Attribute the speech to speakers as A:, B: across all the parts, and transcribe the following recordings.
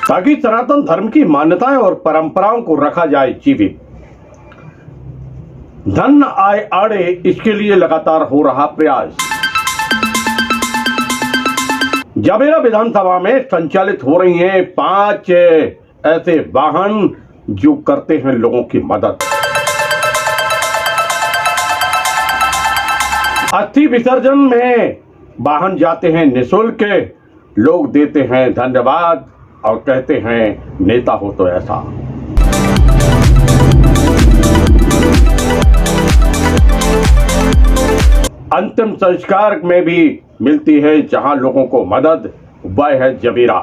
A: ताकि सनातन धर्म की मान्यताएं और परंपराओं को रखा जाए जीवित। धन आय आड़े, इसके लिए लगातार हो रहा प्रयास। जबेरा विधानसभा में संचालित हो रही हैं 5 ऐसे वाहन जो करते हैं लोगों की मदद। अस्थि विसर्जन में वाहन जाते हैं निःशुल्क, लोग देते हैं धन्यवाद और कहते हैं नेता हो तो ऐसा। अंतिम संस्कार में भी मिलती है जहां लोगों को मदद, वह है जबेरा।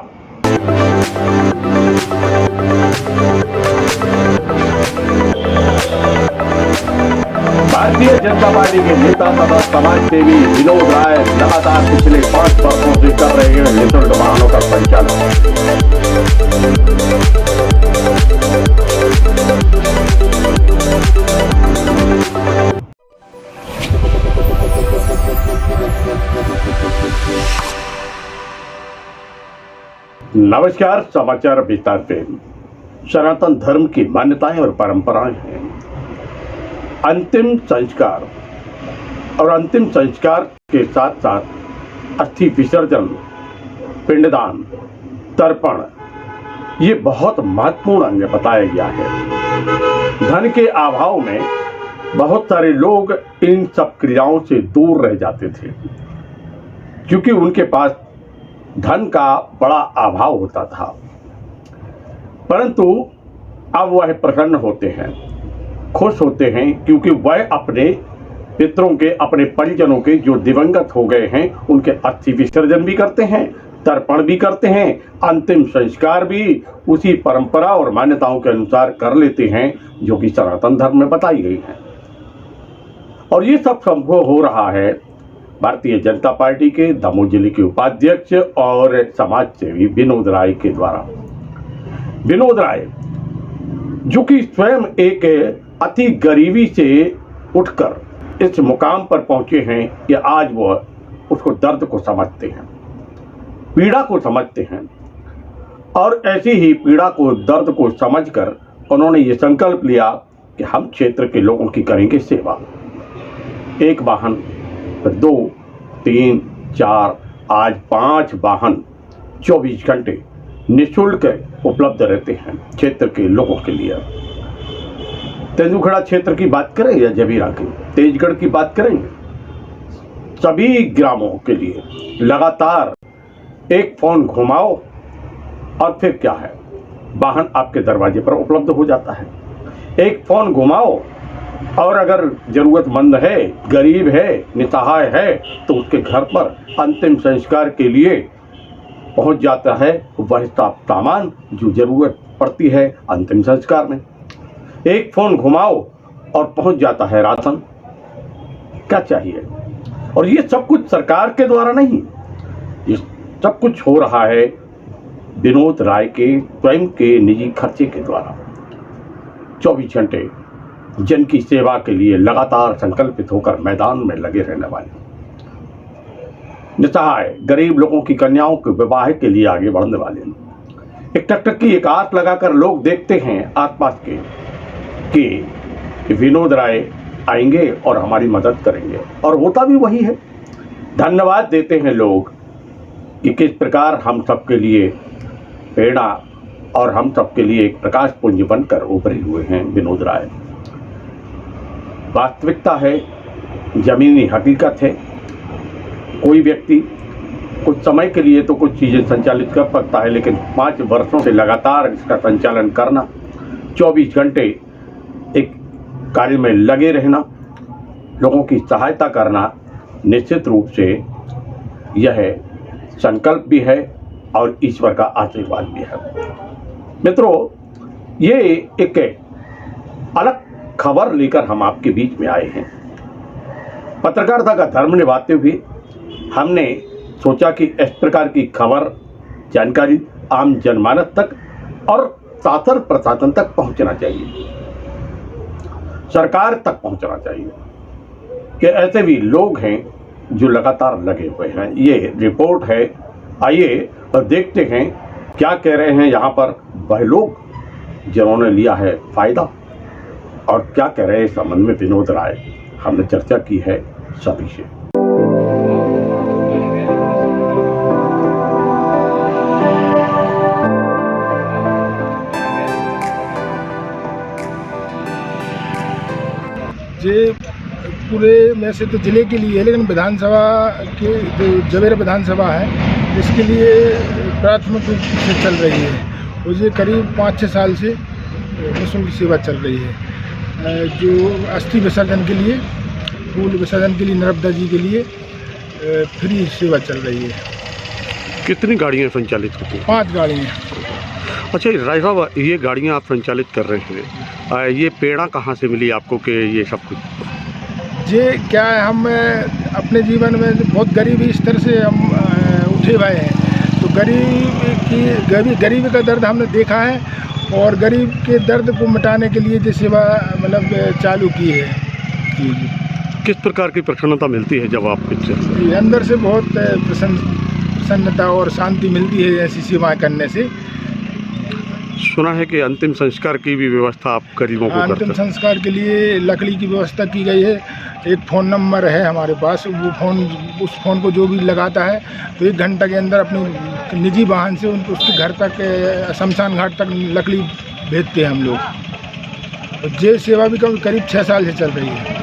A: भारतीय जनता पार्टी के नेता तथा समाज सेवी विनोद राय लगातार पिछले 5 वर्षों से कर रहे हैं निःशुल्क वाहनों का संचालन। नमस्कार, समाचार विस्तार से। सनातन धर्म की मान्यताएं और परंपराएं हैं अंतिम संस्कार, और अंतिम संस्कार के साथ साथ अस्थि विसर्जन, पिंडदान, तर्पण, ये बहुत महत्वपूर्ण अंग बताया गया है। धन के अभाव में बहुत सारे लोग इन सब क्रियाओं से दूर रह जाते थे क्योंकि उनके पास धन का बड़ा अभाव होता था, परंतु अब वह प्रसन्न होते हैं, खुश होते हैं, क्योंकि वह अपने पितरों के, अपने परिजनों के जो दिवंगत हो गए हैं उनके अस्थि विसर्जन भी करते हैं, तर्पण भी करते हैं, अंतिम संस्कार भी उसी परंपरा और मान्यताओं के अनुसार कर लेते हैं जो कि सनातन धर्म में बताई गई है। और ये सब संभव हो रहा है भारतीय जनता पार्टी के दमोह जिले के उपाध्यक्ष और समाज सेवी विनोद राय के द्वारा। विनोद राय जो कि स्वयं एक अति गरीबी से उठकर इस मुकाम पर पहुंचे हैं कि आज वह उसको दर्द को समझते हैं, पीड़ा को समझते हैं, और ऐसी ही पीड़ा को, दर्द को समझकर उन्होंने ये संकल्प लिया कि हम क्षेत्र के लोगों की करेंगे सेवा। 1 वाहन, फिर 2, 3, 4, आज 5 वाहन 24 घंटे निःशुल्क उपलब्ध रहते हैं क्षेत्र के लोगों के लिए। तेंदुखेड़ा क्षेत्र की बात करें या जबीरा की, तेजगढ़ की बात करेंगे, सभी ग्रामों के लिए लगातार एक फोन घुमाओ और फिर क्या है, वाहन आपके दरवाजे पर उपलब्ध हो जाता है। एक फोन घुमाओ और अगर जरूरतमंद है, गरीब है, निसहाय है, तो उसके घर पर अंतिम संस्कार के लिए पहुंच जाता है वह सामान जो जरूरत पड़ती है अंतिम संस्कार में। एक फोन घुमाओ और पहुंच जाता है राशन। क्या चाहिए? और ये सब कुछ सरकार के द्वारा नहीं, ये सब कुछ हो रहा है विनोद राय के स्वयं के निजी खर्चे के द्वारा। 24 घंटे जन की सेवा के लिए लगातार संकल्पित होकर मैदान में लगे रहने वाले, निसहाय गरीब लोगों की कन्याओं के विवाह के लिए आगे बढ़ने वाले, एक टकटक की एक आस लगाकर लोग देखते हैं आसपास के कि विनोद राय आएंगे और हमारी मदद करेंगे, और होता भी वही है। धन्यवाद देते हैं लोग कि किस प्रकार हम सबके लिए प्रेरणा और हम सबके लिए एक प्रकाश पुंज बनकर उभरे हुए हैं विनोद राय। वास्तविकता है, जमीनी हकीकत है। कोई व्यक्ति कुछ समय के लिए तो कुछ चीज़ें संचालित कर सकता है, लेकिन 5 वर्षों से लगातार इसका संचालन करना, 24 घंटे एक कार्य में लगे रहना, लोगों की सहायता करना, निश्चित रूप से यह संकल्प भी है और ईश्वर का आशीर्वाद भी है। मित्रों, ये एक अलग खबर लेकर हम आपके बीच में आए हैं। पत्रकारिता का धर्म निभाते हुए हमने सोचा कि इस प्रकार की खबर, जानकारी आम जनमानस तक और शासन प्रशासन तक पहुंचना चाहिए, सरकार तक पहुंचना चाहिए कि ऐसे भी लोग हैं जो लगातार लगे हुए हैं। ये रिपोर्ट है, आइए और देखते हैं क्या कह रहे हैं यहाँ पर वह लोग जिन्होंने लिया है फायदा, और क्या कह रहे हैं इस संबंध में विनोद राय। हमने चर्चा की है सभी से।
B: ये पूरे में से तो जिले के लिए है, लेकिन विधानसभा के जो जवेरा विधानसभा है इसके लिए प्राथमिक रूप से चल रही है, और ये करीब 5-6 साल से निःशुल्क सेवा चल रही है। जो अस्थि विसर्जन के लिए, फूल विसर्जन के लिए नर्मदा जी के लिए फ्री सेवा चल रही है।
A: कितनी गाड़ियाँ संचालित होती हैं?
B: 5 गाड़ियाँ।
A: अच्छा राय साहब, ये गाड़ियाँ आप संचालित कर रहे हैं, ये प्रेरणा कहाँ से मिली आपको कि ये सब कुछ?
B: ये क्या है, हम अपने जीवन में बहुत गरीबी स्तर से हम उठे हुए हैं, तो गरीबी का दर्द हमने देखा है, और गरीब के दर्द को मिटाने के लिए ये सेवा मतलब चालू की है। जी।
A: किस प्रकार की प्रसन्नता मिलती है जब आप
B: जी, अंदर से बहुत प्रसन्नता और शांति मिलती है ऐसी सेवाएं करने से।
A: सुना है कि अंतिम संस्कार की भी व्यवस्था आप गरीबों को करते हैं।
B: अंतिम संस्कार के लिए लकड़ी की व्यवस्था की गई है। एक फ़ोन नंबर है हमारे पास, वो उस फ़ोन को जो भी लगाता है तो 1 घंटा के अंदर अपने निजी वाहन से उसके घर तक, शमशान घाट तक लकड़ी भेजते हैं हम लोग। ये सेवा भी करीब 6 साल से चल रही है।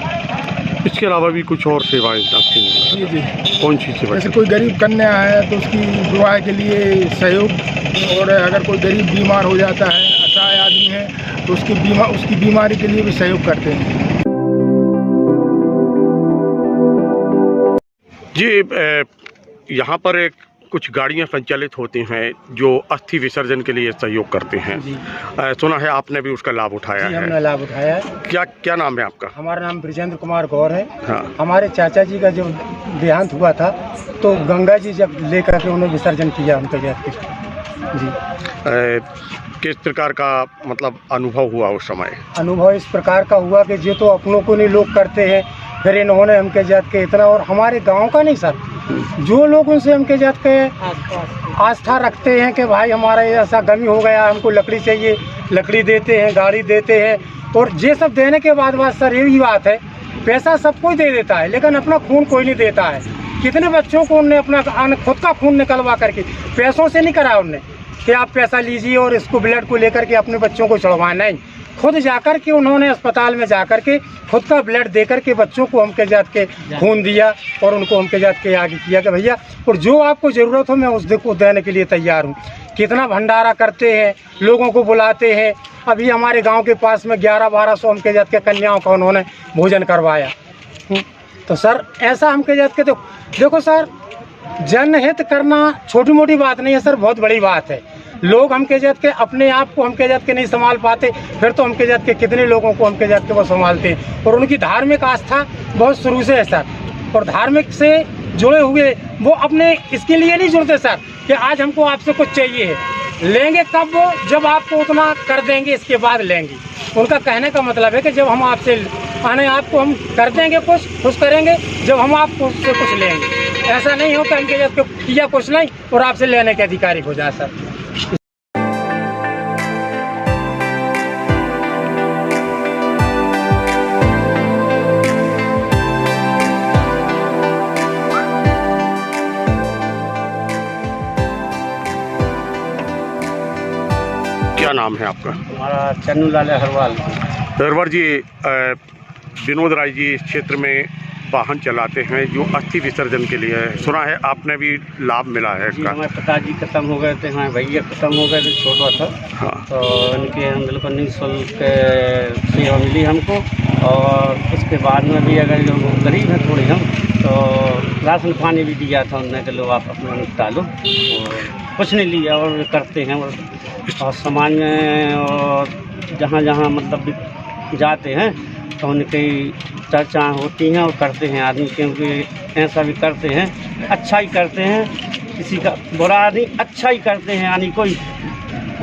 A: इसके अलावा भी कुछ और सेवाएं आपकी?
B: जी जी।
A: कौन सी सेवा?
B: जैसे कोई गरीब कन्या है तो उसकी विवाह के लिए सहयोग, और अगर कोई गरीब बीमार हो जाता है, असहाय आदमी है, तो उसकी बीमारी के लिए भी सहयोग करते हैं।
A: जी, यहाँ पर कुछ गाड़ियाँ संचालित होती हैं जो अस्थि विसर्जन के लिए सहयोग करते हैं। सुना है आपने भी उसका लाभ उठाया
B: जी,
A: है?
B: हमने लाभ उठाया है।
A: क्या नाम है आपका?
B: हमारा नाम ब्रिजेंद्र कुमार गौर है।
A: हाँ।
B: हमारे चाचा जी का जब देहांत हुआ था तो गंगा जी जब लेकर के उन्होंने विसर्जन किया हम तक जी।
A: किस प्रकार का मतलब अनुभव हुआ उस समय?
B: अनुभव इस प्रकार का हुआ कि जो तो अपनों को नहीं लोग करते हैं, फिर इन्होंने हमके जात के इतना, और हमारे गांव का नहीं सर, जो लोग उनसे हमके जात के आस्था रखते हैं कि भाई हमारा ऐसा गमी हो गया, हमको लकड़ी चाहिए, लकड़ी देते हैं, गाड़ी देते हैं, और ये सब देने के बाद सर यही बात है, पैसा सब कोई दे देता है लेकिन अपना खून कोई नहीं देता है। कितने बच्चों को उनने अपना खुद का खून निकलवा करके, पैसों से नहीं कराया उनने कि आप पैसा लीजिए और इसको ब्लड को लेकर के अपने बच्चों को चढ़वाएं, नहीं, खुद जाकर के उन्होंने अस्पताल में जाकर के खुद का ब्लड देकर के बच्चों को हमके जात के खून दिया, और उनको हमके जात के आगे किया कि भैया, और जो आपको ज़रूरत हो मैं उस को देने के लिए तैयार हूँ। कितना भंडारा करते हैं, लोगों को बुलाते हैं। अभी हमारे गांव के पास में 1100-1200 हमके जात के कन्याओं का उन्होंने भोजन करवाया। तो सर ऐसा हमके जात के देखो सर, जनहित करना छोटी मोटी बात नहीं है सर, बहुत बड़ी बात है। लोग हमके जात के अपने आप को हमके जात के नहीं संभाल पाते, फिर तो हमके जात के कितने लोगों को हमके जात के वो संभालते हैं। और उनकी धार्मिक आस्था बहुत शुरू से है सर, और धार्मिक से जुड़े हुए वो अपने इसके लिए नहीं जुड़ते सर कि आज हमको आपसे कुछ चाहिए है। लेंगे कब? वो जब आपको उतना कर देंगे इसके बाद लेंगे। उनका कहने का मतलब है कि जब हम आपसे आपको हम कर देंगे कुछ, खुश करेंगे, जब हम आपको उससे कुछ लेंगे। ऐसा नहीं हो कि हमके जात के किया कुछ नहीं और आपसे लेने के अधिकारी हो जाए सर।
A: क्या नाम है आपका?
B: हमारा चन्नू लाल हरवाल।
A: हरवाल जी, विनोद राय जी इस क्षेत्र में वाहन चलाते हैं जो अस्थि विसर्जन के लिए है। सुना है आपने भी लाभ मिला है इसका?
C: हमारे पिताजी खत्म हो गए थे, हमारे भैया खत्म हो गए थे, छोटा था।
A: हाँ।
C: तो इनके हम बिल्कुल निःशुल्क सेवा मिली हमको, और उसके बाद में भी अगर जो गरीब हैं थोड़े हम, तो राशन पानी भी दिया था उन्होंने कि लो आप अपना निपटा लो, और कुछ नहीं लिया, और करते हैं। और समाज में और जहाँ जहाँ मतलब जाते हैं तो उनकी चर्चा होती हैं और करते हैं आदमी, क्योंकि ऐसा भी करते हैं, अच्छा ही करते हैं, किसी का बुरा नहीं, अच्छा ही करते हैं। यानी कोई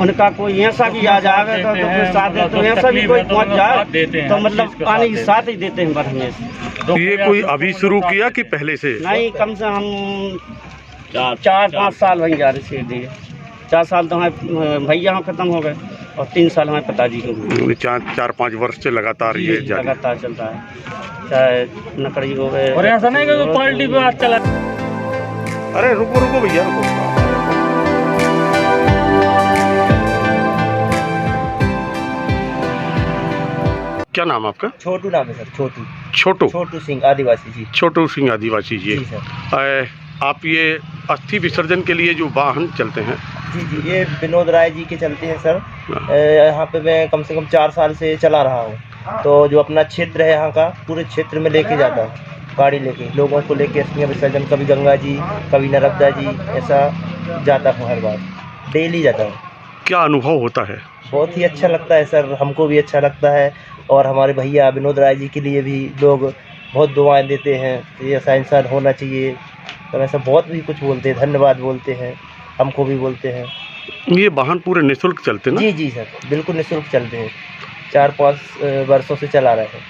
C: उनका कोई ऐसा भी आ जाए तो कोई साथ दे, तो ऐसा भी कोई पहुंच जाए तो मतलब पानी के साथ ही देते हैं बरहने से।
A: तो ये कोई अभी शुरू किया कि पहले से?
C: नहीं, कम से हम 4-5 साल वहीं जा रहे थे। 4 साल तो हमारे भैया ख़त्म हो गए और 3 साल हमारे पिताजी को हुए।
A: 4-5 वर्ष से लगातार ये
C: जी,
A: जारी।
C: लगातार चलता है, चाहे नकड़ी हो गए।
D: और ऐसा नहीं कि क्वालिटी पे आज चला।
A: अरे रुको भैया रुको। क्या नाम आपका?
E: छोटू नाम है सर, छोटू
A: छोटू
E: सिंह आदिवासी जी।
A: छोटू सिंह आदिवासी जी।
E: जी सर।
A: आप ये अस्थि विसर्जन के लिए जो वाहन चलते हैं,
E: जी ये विनोद राय जी के चलते हैं सर। यहाँ पे मैं कम से कम 4 साल से चला रहा हूँ। तो जो अपना क्षेत्र है यहाँ का, पूरे क्षेत्र में लेके जाता हूँ गाड़ी लेके, लोगों को लेके अस्थि विसर्जन, कभी गंगा जी कभी नर्मदा जी, ऐसा जाता हूँ हर बार, डेली जाता हूँ।
A: क्या अनुभव होता है?
E: बहुत ही अच्छा लगता है सर, हमको भी अच्छा लगता है और हमारे भैया विनोद राय जी के लिए भी लोग बहुत दुआएं देते हैं कि ऐसा इंसान होना चाहिए। तो ऐसा बहुत भी कुछ बोलते हैं, धन्यवाद बोलते हैं, हमको भी बोलते हैं।
A: ये वाहन पूरे निःशुल्क चलते ना?
E: जी सर, बिल्कुल निःशुल्क चलते हैं, 4-5 वर्षों से चला रहे हैं।